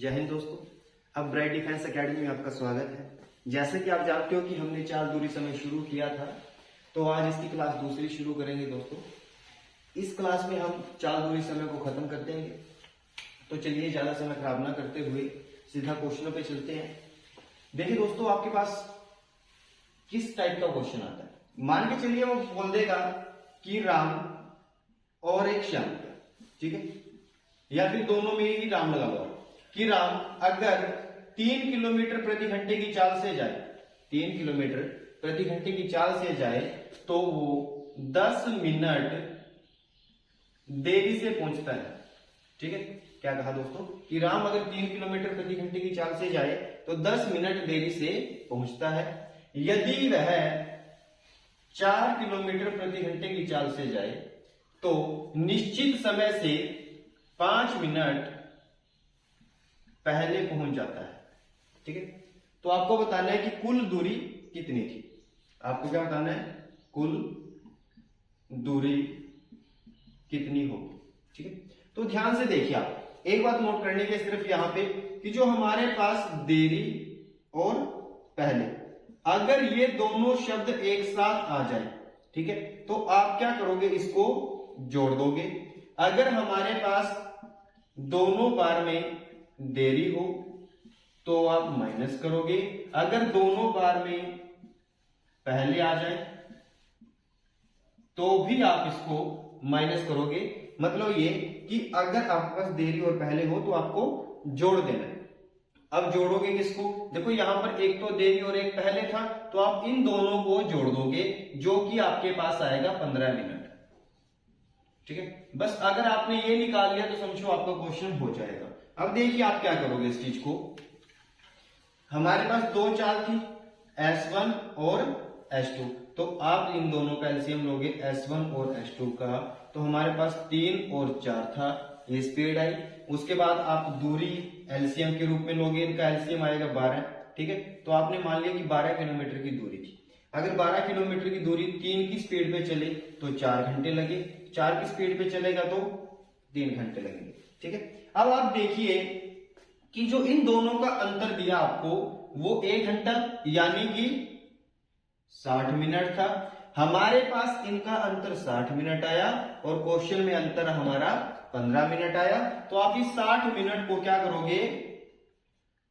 जय हिंद दोस्तों। अब ब्राइट डिफेंस एकेडमी में आपका स्वागत है। जैसे कि आप जानते हो कि हमने चाल दूरी समय शुरू किया था, तो आज इसकी क्लास दूसरी शुरू करेंगे दोस्तों। इस क्लास में हम चाल दूरी समय को खत्म कर देंगे। तो चलिए ज्यादा समय खराब ना करते हुए सीधा क्वेश्चनों पे चलते हैं। देखिए दोस्तों, आपके पास किस टाइप का क्वेश्चन आता है। मान के चलिए वो बोल देगा कि राम और एक श्याम, ठीक है, या फिर दोनों में ही राम लगा हुआ कि राम अगर 3 किलोमीटर प्रति घंटे की चाल से जाए, 3 किलोमीटर प्रति घंटे की चाल से जाए तो वो 10 मिनट देरी से पहुंचता है। ठीक है, क्या कहा दोस्तों कि राम अगर 3 किलोमीटर प्रति घंटे की चाल से जाए तो 10 मिनट देरी से पहुंचता है। यदि वह 4 किलोमीटर प्रति घंटे की चाल से जाए तो निश्चित समय से 5 मिनट पहले पहुंच जाता है। ठीक है, तो आपको बताना है कि कुल दूरी कितनी थी। आपको क्या बताना है, कुल दूरी कितनी होगी। ठीक है, तो ध्यान से देखिए, आप एक बात नोट करने की सिर्फ यहां पे कि जो हमारे पास देरी और पहले, अगर ये दोनों शब्द एक साथ आ जाए, ठीक है, तो आप क्या करोगे, इसको जोड़ दोगे। अगर हमारे पास दोनों बार में देरी हो तो आप माइनस करोगे। अगर दोनों बार में पहले आ जाए तो भी आप इसको माइनस करोगे। मतलब ये कि अगर आपके पास देरी और पहले हो तो आपको जोड़ देना है। अब जोड़ोगे किसको, देखो यहां पर एक तो देरी और एक पहले था, तो आप इन दोनों को जोड़ दोगे, जो कि आपके पास आएगा 15 मिनट। ठीक है, बस अगर आपने ये निकाल लिया तो समझो आपका क्वेश्चन हो जाएगा। अब देखिए आप क्या करोगे इस चीज को। हमारे पास दो चाल थी, S1 और S2, तो आप इन दोनों का एलसीएम लोगे, S1 और S2 का, तो हमारे पास 3 और 4 था, ये स्पीड आई। उसके बाद आप दूरी एलसीएम के रूप में लोगे, इनका एलसीएम आएगा 12। ठीक है, तो आपने मान लिया कि 12 किलोमीटर की दूरी थी। अगर 12 किलोमीटर की दूरी 3 की स्पीड पे चले तो 4 घंटे लगे, 4 की स्पीड पे चलेगा तो 3 घंटे लगेंगे। ठीक है, अब आप देखिए कि जो इन दोनों का अंतर दिया आपको वो 1 घंटा यानी कि 60 मिनट था। हमारे पास इनका अंतर 60 मिनट आया और क्वेश्चन में अंतर हमारा 15 मिनट आया। तो आप इस 60 मिनट को क्या करोगे,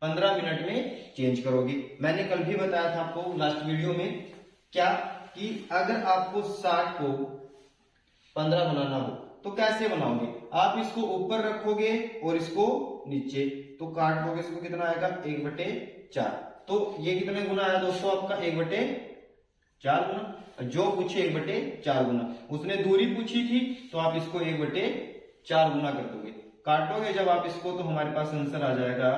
15 मिनट में चेंज करोगे। मैंने कल भी बताया था आपको लास्ट वीडियो में क्या, कि अगर आपको 60 को 15 बनाना हो तो कैसे बनाओगे, आप इसको ऊपर रखोगे और इसको नीचे, तो काट दोगे, इसको कितना आएगा 1/4। तो ये कितने गुना आया दोस्तों आपका 1/4 गुना। जो पूछे 1/4 गुना, उसने दूरी पूछी थी तो आप इसको 1/4 गुना कर दोगे, काटोगे जब आप इसको, तो हमारे पास आंसर आ जाएगा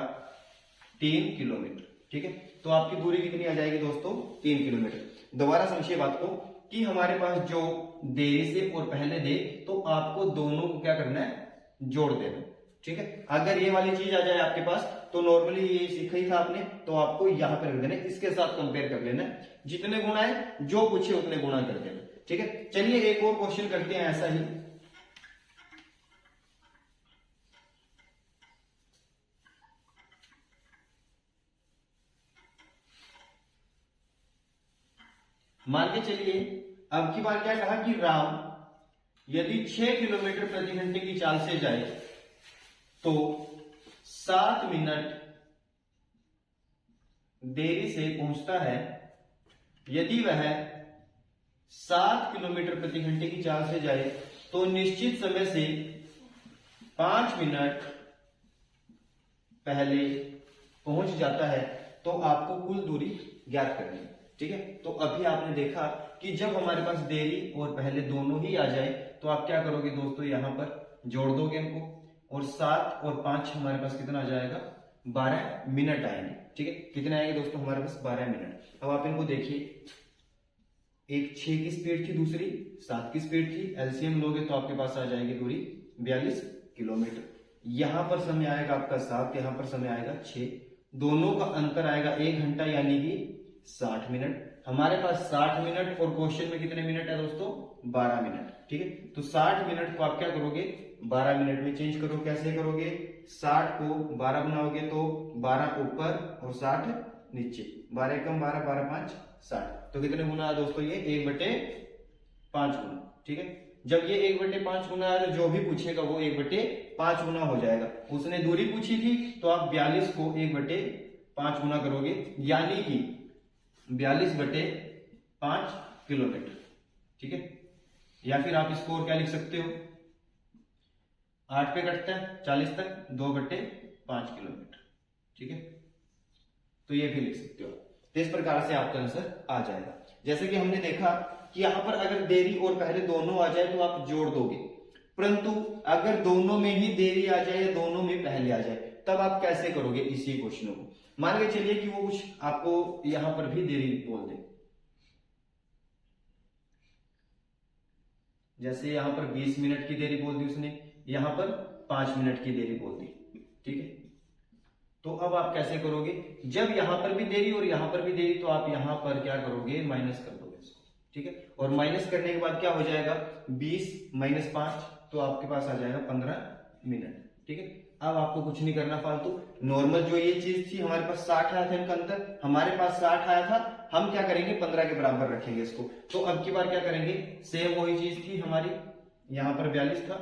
3 किलोमीटर। ठीक है, तो आपकी दूरी कितनी आ जाएगी दोस्तों, 3 किलोमीटर। दोबारा समझिए बात को कि हमारे पास जो देरी से और पहले दे, तो आपको दोनों को क्या करना है, जोड़ देना। ठीक है, अगर ये वाली चीज आ जाए आपके पास तो नॉर्मली ये सीखा ही था आपने, तो आपको यहां पर रख देना, इसके साथ कंपेयर कर लेना, जितने गुना है जो पूछे उतने गुना कर देना। ठीक है, चलिए एक और क्वेश्चन करते हैं ऐसा ही। मान के चलिए अब की बार क्या कहा कि राम यदि 6 किलोमीटर प्रति घंटे की चाल से जाए तो 7 मिनट देरी से पहुंचता है। यदि वह 7 किलोमीटर प्रति घंटे की चाल से जाए तो निश्चित समय से 5 मिनट पहले पहुंच जाता है। तो आपको कुल दूरी ज्ञात करनी है। ठीक है, तो अभी आपने देखा कि जब हमारे पास देरी और पहले दोनों ही आ जाए तो आप क्या करोगे दोस्तों, यहां पर जोड़ दोगे इनको, और 7 और 5 हमारे पास कितना आ जाएगा, 12 मिनट आएंगे। ठीक है, कितने आएंगे दोस्तों, हमारे पास 12 मिनट। अब आप इनको देखिए, एक 6 की स्पीड थी, दूसरी 7 की स्पीड थी, एलसीएम लोगे तो आपके पास आ जाएगी दूरी 42 किलोमीटर। यहां पर समय आएगा आपका 7, यहां पर समय आएगा 6, दोनों का अंतर आएगा 1 घंटा यानी कि 60 मिनट। हमारे पास 60 मिनट और क्वेश्चन में कितने मिनट है दोस्तों, 12 मिनट। ठीक है, तो 60 मिनट को आप क्या करोगे, 12 मिनट में चेंज करो। कैसे करोगे, 60 को 12 बनाओगे तो 12 ऊपर और 60 नीचे, 12 एकम 12, 12 5 60। तो कितने गुना है दोस्तों ये 1/5 गुना। ठीक है, जब ये 1/5 गुना है तो जो भी पूछेगा वो 1/5 गुना हो जाएगा। उसने दूरी पूछी थी तो आप 42 को 1/5 गुना करोगे, यानी कि 42/5 किलोमीटर। ठीक है, या फिर आप इसको और क्या लिख सकते हो, 8 पे कटता है 40 तक, 2/5 किलोमीटर। ठीक है, तो ये भी लिख सकते हो। तो इस प्रकार से आपका आंसर आ जाएगा। जैसे कि हमने देखा कि यहां पर अगर देरी और पहले दोनों आ जाए तो आप जोड़ दोगे, परंतु अगर दोनों में ही देरी आ जाए या दोनों में पहले आ जाए तब आप कैसे करोगे इसी क्वेश्चनों को। मान के चलिए कि वो कुछ आपको यहां पर भी देरी बोल दे, जैसे यहां पर 20 मिनट की देरी बोल दी उसने, यहां पर 5 मिनट की देरी बोल दी। ठीक है, तो अब आप कैसे करोगे, जब यहां पर भी देरी और यहां पर भी देरी तो आप यहां पर क्या करोगे, माइनस कर दोगे इसको। ठीक है, और माइनस करने के बाद क्या हो जाएगा, 20 - 5 तो आपके पास आ जाएगा 15 मिनट। ठीक है, अब आपको कुछ नहीं करना फालतू, नॉर्मल जो ये चीज थी हमारे पास 60 आया था इनका अंतर, हमारे पास 60 आया था, हम क्या करेंगे 15 के बराबर रखेंगे इसको। तो अब की बार क्या करेंगे, सेम वही चीज थी हमारी, यहां पर 42 था,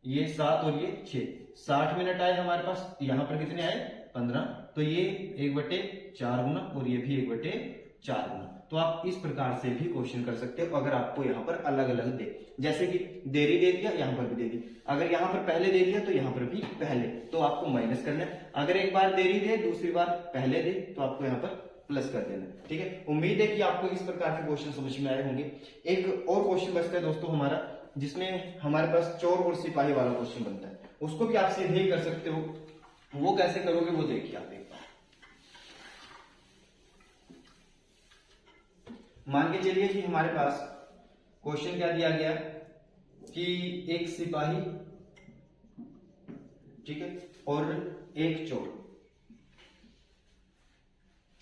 ये 7 और ये 6, 60 मिनट आए हमारे पास, यहां पर कितने आए 15, तो ये 1/4 गुना और ये भी 1/4 गुना। तो आप इस प्रकार से भी क्वेश्चन कर सकते हो अगर आपको यहाँ पर अलग अलग दे, जैसे कि देरी दे दिया यहाँ पर भी दे दी, अगर यहाँ पर पहले दे दिया तो यहाँ पर भी पहले, तो आपको माइनस करना है। अगर एक बार देरी दे दूसरी बार पहले दे तो आपको यहाँ पर प्लस कर देना। ठीक है, उम्मीद है कि आपको इस प्रकार के क्वेश्चन समझ में आए होंगे। एक और क्वेश्चन बचता है दोस्तों हमारा, जिसमें हमारे पास चोर और सिपाही वाला क्वेश्चन बनता है, उसको भी आप सीधे ही कर सकते हो। वो कैसे करोगे वो देखिए आप एक बार। मान के चलिए कि हमारे पास क्वेश्चन क्या दिया गया कि एक सिपाही, ठीक है, और एक चोर।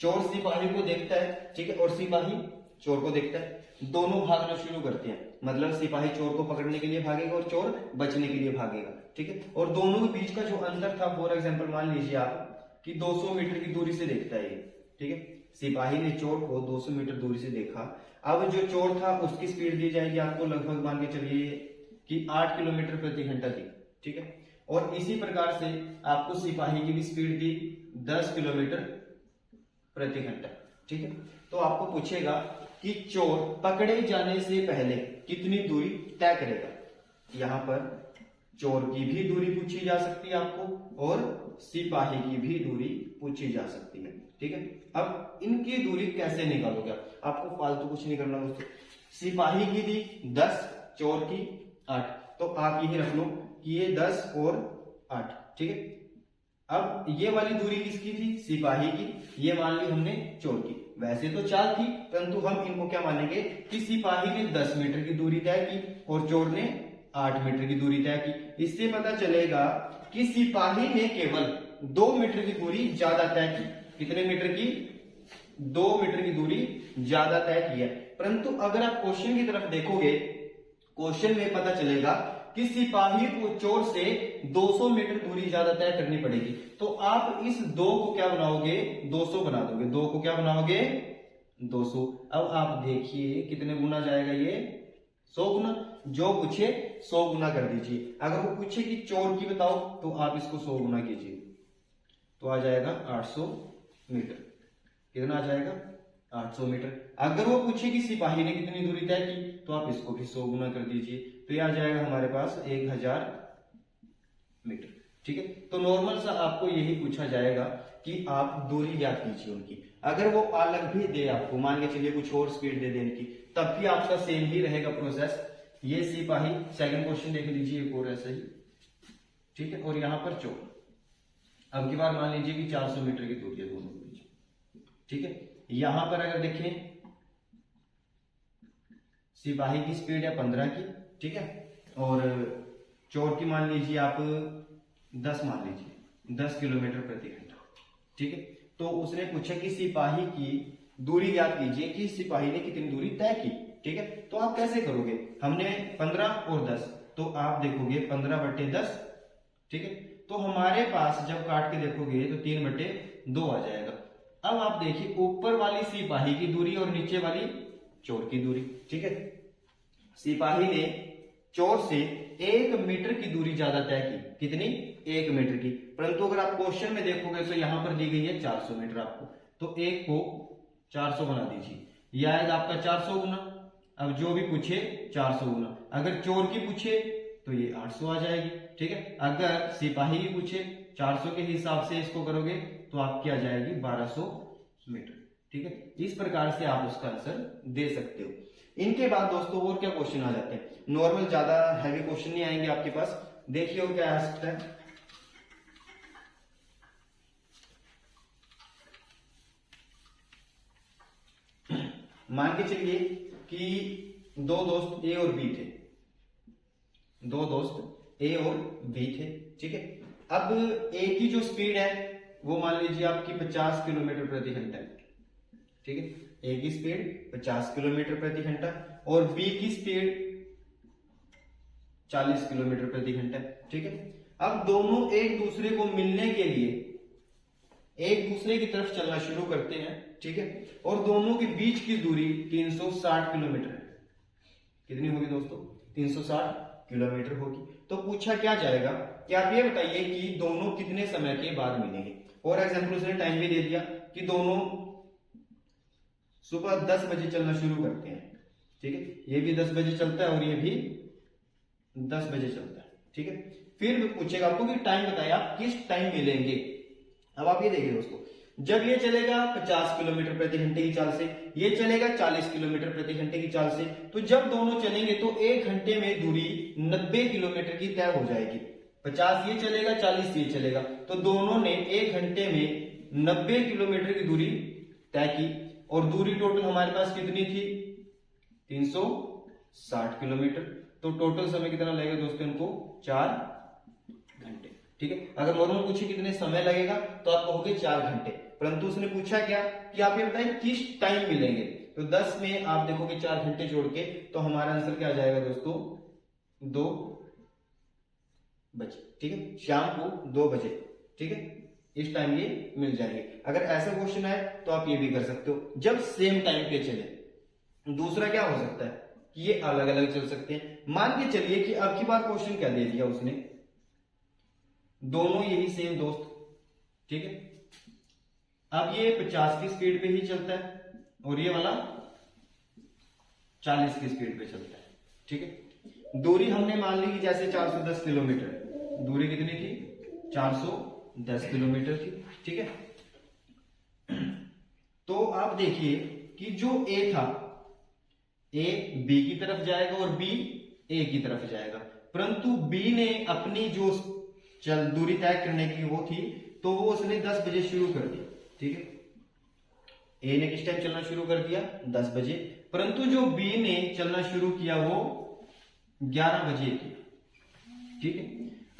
चोर सिपाही को देखता है, ठीक है, और सिपाही चोर को देखता है, दोनों भागना शुरू करते हैं, मतलब सिपाही चोर को पकड़ने के लिए भागेगा और चोर बचने के लिए भागेगा। ठीक है, और दोनों के बीच का जो अंतर था, फॉर एग्जांपल मान लीजिए आप कि 200 मीटर की दूरी से देखता है ये। ठीक है, सिपाही ने चोर को 200 मीटर दूरी से देखा। अब जो चोर था उसकी स्पीड दी जाएगी आपको, लगभग मान के चलिए कि 8 किलोमीटर प्रति घंटा थी। ठीक है, और इसी प्रकार से आपको सिपाही की भी स्पीड दी 10 किलोमीटर प्रति घंटा। ठीक है, तो आपको पूछेगा कि चोर पकड़े जाने से पहले कितनी दूरी तय करेगा। यहां पर चोर की भी दूरी पूछी जा सकती है आपको और सिपाही की भी दूरी पूछी जा सकती है। ठीक है, अब इनकी दूरी कैसे निकालोगे आपको फालतू कुछ नहीं करना दोस्तों। सिपाही की दी 10, चोर की 8, तो आप यही रख लो कि ये 10 और 8। ठीक है, अब ये वाली दूरी किसकी थी, सिपाही की, ये मान ली हमने चोर की। वैसे तो 4 थी, परंतु हम इनको क्या मानेंगे कि सिपाही ने 10 मीटर की दूरी तय की और चोर ने 8 मीटर की दूरी तय की। इससे पता चलेगा कि सिपाही ने केवल 2 मीटर की दूरी ज्यादा तय की। कितने मीटर की, 2 मीटर की दूरी ज्यादा तय की है। परंतु अगर आप क्वेश्चन की तरफ देखोगे, क्वेश्चन में पता चलेगा कि सिपाही को चोर से 200 मीटर दूरी ज्यादा तय करनी पड़ेगी। तो आप इस 2 को क्या बनाओगे, 200 बना दोगे। 2 को क्या बनाओगे, 200। अब आप देखिए कितने गुना जाएगा ये, 100 गुना। जो पूछे 100 गुना कर दीजिए। अगर वो पूछे कि चोर की बताओ तो आप इसको 100 गुना कीजिए, तो आ जाएगा 800 मीटर। कितना आ जाएगा, 800 मीटर। अगर वो पूछे कि सिपाही ने कितनी दूरी तय की तो आप इसको भी 100 गुना कर दीजिए, तो ये आ जाएगा हमारे पास 1000 मीटर। ठीक है, तो नॉर्मल सा आपको यही पूछा जाएगा कि आप दूरी ज्ञात कीजिए उनकी। अगर वो अलग भी दे आपको, मान के चलिए कुछ और स्पीड दे देने की, तब भी आपका सेम ही रहेगा प्रोसेस। ये सिपाही, सेकंड क्वेश्चन देख लीजिए एक और ऐसा ही। ठीक है, और यहां पर चोर। अब की बार मान लीजिए कि 400 मीटर की दूरी है दोनों के बीच। ठीक है, यहां पर अगर देखें सिपाही की स्पीड है 15 की, ठीक है, और चोर की मान लीजिए आप 10, मान लीजिए 10 किलोमीटर प्रति घंटा। ठीक है, तो उसने पूछा कि सिपाही की दूरी ज्ञात कीजिए कि सिपाही ने कितनी दूरी तय की। ठीक है, तो आप कैसे करोगे, हमने 15 और 10, तो आप देखोगे 15/10। ठीक है, तो हमारे पास जब काट के देखोगे तो 3/2 आ जाएगा। अब आप देखिए ऊपर वाली सिपाही की दूरी और नीचे वाली चोर की दूरी, ठीक है। सिपाही ने चोर से 1 मीटर की दूरी ज्यादा तय की, कितनी? 1 मीटर की। परंतु अगर आप क्वेश्चन में देखोगे तो यहां पर दी गई है 400 मीटर आपको, तो 1 को 400 बना दीजिए, यह आएगा आपका 400 गुना। अब जो भी पूछे 400 गुना, अगर चोर की पूछे तो ये 800 आ जाएगी, ठीक है। अगर सिपाही की पूछे 400 के हिसाब से इसको करोगे तो आपकी आ जाएगी 1200 मीटर, ठीक है। इस प्रकार से आप उसका आंसर दे सकते हो। इनके बाद दोस्तों और क्या क्वेश्चन आ जाते हैं, नॉर्मल ज्यादा हैवी क्वेश्चन नहीं आएंगे आपके पास। देखिए और क्या आ सकता है। मान के चलिए कि दो दोस्त ए और बी थे, दो दोस्त ए और बी थे, ठीक है। अब ए की जो स्पीड है वो मान लीजिए आपकी 50 किलोमीटर प्रति घंटा है, ठीक है। ए की स्पीड 50 किलोमीटर प्रति घंटा और बी की स्पीड 40 किलोमीटर प्रति घंटा, ठीक है। अब दोनों एक दूसरे को मिलने के लिए एक दूसरे की तरफ चलना शुरू करते हैं, ठीक है। और दोनों के बीच की दूरी 360 किलोमीटर है। कितनी होगी दोस्तों? 360 किलोमीटर होगी। तो पूछा क्या जाएगा कि आप ये बताइए कि दोनों कितने समय के बाद मिलेंगे। और एग्जाम्पल उसने टाइम भी दे दिया कि दोनों सुबह 10 बजे चलना शुरू करते हैं, ठीक है। ये भी 10 बजे चलता है और ये भी 10 बजे चलता है, ठीक है। फिर पूछेगा आपको कि टाइम बताइए आप किस टाइम मिलेंगे। अब आप ये देखिए दोस्तों, जब ये चलेगा 50 किलोमीटर प्रति घंटे की चाल से, ये चलेगा 40 किलोमीटर प्रति घंटे की चाल से, तो जब दोनों चलेंगे तो 1 घंटे में दूरी 90 किलोमीटर की तय हो जाएगी। 50 ये चलेगा, 40 ये चलेगा, तो दोनों ने 1 घंटे में 90 किलोमीटर की दूरी तय की। और दूरी टोटल हमारे पास कितनी थी? 360 किलोमीटर। तो टोटल समय कितना लगेगा दोस्तों इनको? 4 घंटे, ठीक है। अगर नॉर्मल पूछे कितने समय लगेगा तो आप कहोगे 4 घंटे, परंतु उसने पूछा क्या कि आप ये बताएं किस टाइम मिलेंगे। तो 10 में आप देखोगे 4 घंटे जोड़ के, तो हमारा आंसर क्या आ जाएगा दोस्तों? 2 बजे, ठीक है। शाम को 2 बजे, ठीक है, इस टाइम ये मिल जाएंगे। अगर ऐसा क्वेश्चन है तो आप ये भी कर सकते हो, जब सेम टाइम पे चले। दूसरा क्या हो सकता है कि ये अलग अलग चल सकते हैं। मान के चलिए कि अब की बार क्वेश्चन क्या दे दिया उसने, दोनों यही सेम दोस्त, ठीक है। अब ये 50 की स्पीड पे ही चलता है और ये वाला 40 की स्पीड पे चलता है, ठीक है। दूरी हमने मान ली कि जैसे 410 किलोमीटर, दूरी कितनी थी? 410 किलोमीटर थी, ठीक है। तो आप देखिए कि जो ए था, ए बी की तरफ जाएगा और बी ए की तरफ जाएगा, परंतु बी ने अपनी जो दूरी तय करने की वो थी तो वो उसने 10 बजे शुरू कर दी, ठीक है। ए ने किस टाइम चलना शुरू कर दिया? 10 बजे, परंतु जो बी ने चलना शुरू किया वो 11 बजे किया, ठीक है।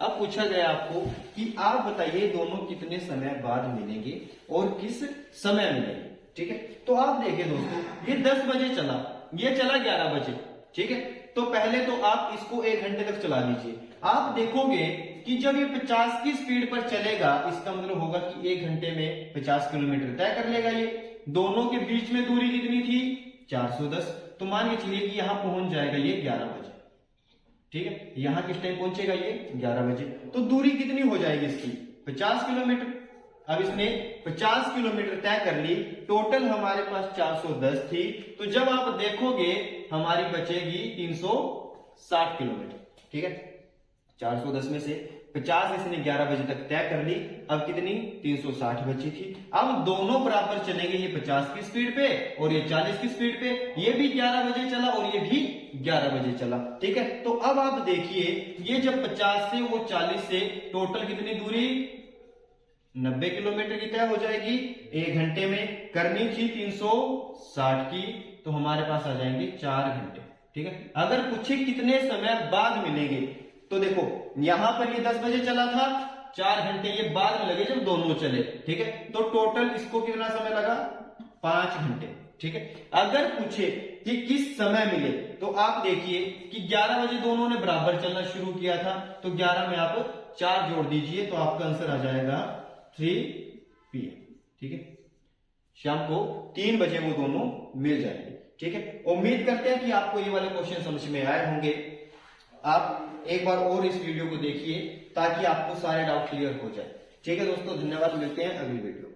अब पूछा गया आपको कि आप बताइए दोनों कितने समय बाद मिलेंगे और किस समय मिलेंगे, ठीक है। तो आप देखिए दोस्तों, ये 10 बजे चला, ये चला 11 बजे, ठीक है। तो पहले तो आप इसको 1 घंटे तक चला लीजिए। आप देखोगे कि जब ये 50 की स्पीड पर चलेगा, इसका मतलब होगा कि 1 घंटे में 50 किलोमीटर तय कर लेगा ये। दोनों के बीच में दूरी कितनी थी? 410। तो मान के चलिए कि यहां पहुंच जाएगा ये 11 बजे, ठीक है। यहां किस टाइम पहुंचेगा ये? 11 बजे। तो दूरी कितनी हो जाएगी इसकी? 50 किलोमीटर। अब इसने 50 किलोमीटर तय कर ली, टोटल हमारे पास 410 थी, तो जब आप देखोगे हमारी बचेगी 360 किलोमीटर, ठीक है। 410 में से 50 इसने 11 बजे तक तय कर ली, अब कितनी? 360 बची थी। अब दोनों बराबर चलेंगे, ये 50 की स्पीड पे और ये 40 की स्पीड पे। ये भी 11 बजे चला और ये भी 11 बजे चला, ठीक है। तो अब आप देखिए, ये जब 50 से वो 40 से टोटल कितनी दूरी? 90 किलोमीटर की तय हो जाएगी। 1 घंटे में करनी थी 360 की, तो हमारे पास आ जाएंगे 4 घंटे, ठीक है। अगर पूछे कितने समय बाद मिलेंगे, तो देखो यहां पर ये 10 बजे चला था, 4 घंटे ये बाद में लगे जब दोनों चले, ठीक है। तो टोटल इसको कितना समय लगा? 5 घंटे, ठीक है। अगर पूछे कि किस समय मिले, तो आप देखिए कि 11 बजे दोनों ने बराबर चलना शुरू किया था, तो 11 में आप 4 जोड़ दीजिए तो आपका आंसर आ जाएगा 3 PM। ठीक है, शाम को 3 बजे वो दोनों मिल जाएंगे। ठीक है, उम्मीद करते हैं कि आपको ये वाले क्वेश्चन समझ में आए होंगे। आप एक बार और इस वीडियो को देखिए ताकि आपको सारे डाउट क्लियर हो जाए। ठीक है दोस्तों, धन्यवाद, मिलते हैं अगली वीडियो।